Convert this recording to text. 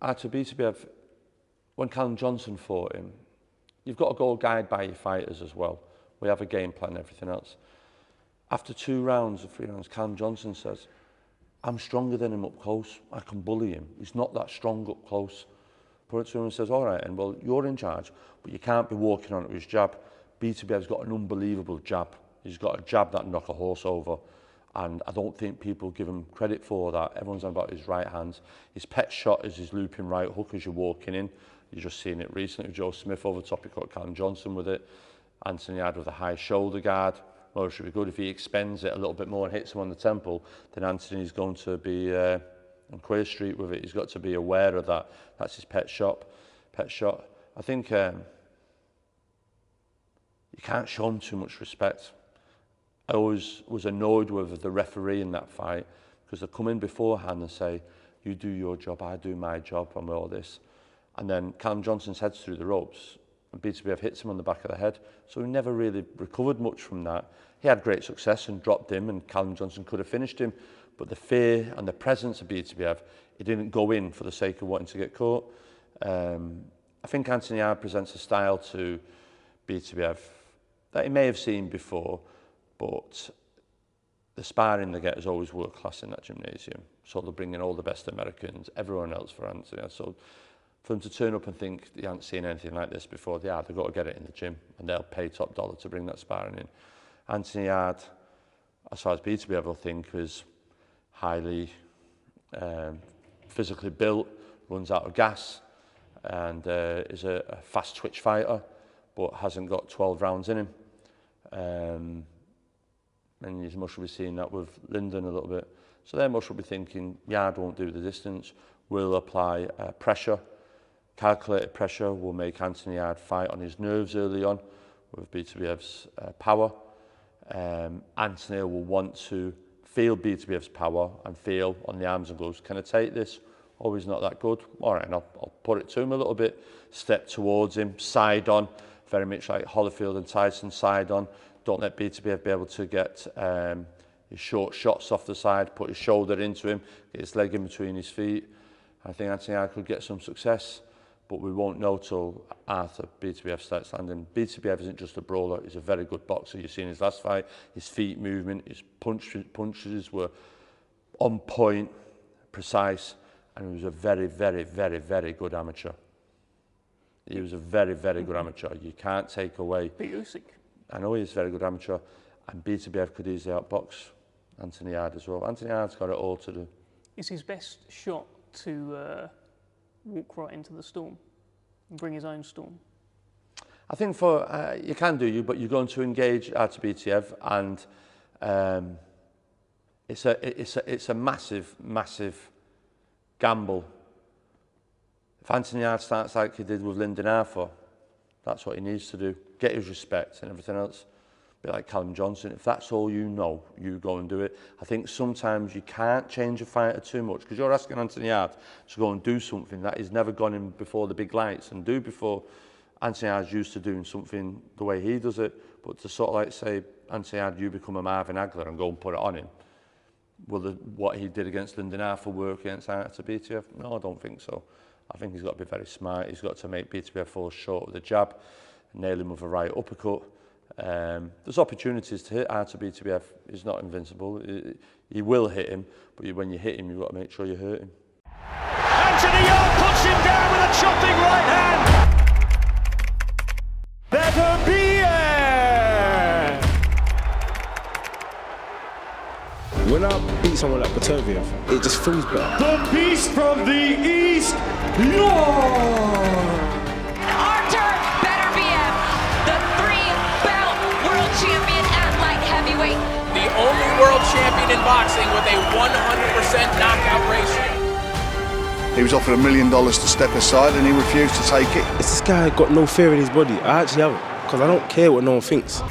Artur Beterbiev, when Callum Johnson fought him, you've got to go guide by your fighters as well. We have a game plan and everything else. After 2 rounds or 3 rounds, Callum Johnson says, I'm stronger than him up close. I can bully him. He's not that strong up close. Put it to him and says, all right, and well, you're in charge, but you can't be walking on it with his jab. Beterbiev's got an unbelievable jab. He's got a jab that knock a horse over. And I don't think people give him credit for that. Everyone's on about his right hand. His pet shot is his looping right hook as you're walking in. You've just seen it recently with Joe Smith over the top. He caught Callum Johnson with it. Anthony Yarde with a high shoulder guard. Well, it should be good if he expends it a little bit more and hits him on the temple. Then Anthony's going to be on Queer Street with it. He's got to be aware of that. That's his pet shot. I think you can't show him too much respect. I always was annoyed with the referee in that fight because they come in beforehand and say, you do your job, I do my job, and all this. And then Callum Johnson's head's through the ropes and Beterbiev hits him on the back of the head. So he never really recovered much from that. He had great success and dropped him, and Callum Johnson could have finished him. But the fear and the presence of Beterbiev, he didn't go in for the sake of wanting to get caught. I think Anthony Yarde presents a style to Beterbiev that he may have seen before, but the sparring they get is always world class in that gymnasium. So they'll bring in all the best Americans, everyone else for Anthony. So for them to turn up and think they haven't seen anything like this before, they've got to get it in the gym, and they'll pay top dollar to bring that sparring in. Anthony Yarde, as far as Beterbiev, I think, is highly physically built, runs out of gas, and is a fast twitch fighter, but hasn't got 12 rounds in him. And you must be seeing that with Lyndon a little bit. So they must be thinking, Yarde won't do the distance, we'll apply pressure. Calculated pressure will make Anthony Yarde fight on his nerves early on with Beterbiev's power. Anthony will want to feel Beterbiev's power and feel on the arms and gloves, can I take this? Oh, he's not that good. All right, and I'll put it to him a little bit, step towards him, side on, very much like Holyfield and Tyson, side on. Don't let Beterbiev be able to get his short shots off the side, put his shoulder into him, get his leg in between his feet. I think Anthony Yarde could get some success, but we won't know till Artur Beterbiev starts landing. Beterbiev isn't just a brawler, he's a very good boxer. You've seen his last fight, his feet movement, his punches were on point, precise, and he was a very, very, very, very good amateur. He was a very, very good amateur. You can't take away. I know he's a very good amateur, and Beterbiev could easily outbox Anthony Yarde as well. Anthony Yarde's got it all to do. Is his best shot to walk right into the storm and bring his own storm? I think for you can do you, but you're going to engage Artur Beterbiev, and it's a massive, massive gamble. If Anthony Yarde starts like he did with Lyndon Arthur, that's what he needs to do. Get his respect and everything else. A bit like Callum Johnson. If that's all you know, you go and do it. I think sometimes you can't change a fighter too much because you're asking Anthony Yarde to go and do something that he's never gone in before the big lights and do before. Anthony Yarde's used to doing something the way he does it, but to sort of like say, Anthony Yarde, you become a Marvin Hagler and go and put it on him. Will what he did against Lyndon Arthur work against Artur Beterbiev? No, I don't think so. I think he's got to be very smart. He's got to make Beterbiev fall short with a jab, nail him with a right uppercut. There's opportunities to hit Artur Beterbiev. He's not invincible. He will hit him, but when you hit him, you've got to make sure you hurt him. Anthony Yarde puts him down with a chopping right hand. Beterbiev! When I beat someone like Beterbiev, it just feels better. The beast from the east, Yarde! Artur Beterbiev, the 3-bout world champion at light heavyweight. The only world champion in boxing with a 100% knockout ratio. He was offered $1 million to step aside and he refused to take it. This guy got no fear in his body. I actually haven't, because I don't care what no one thinks.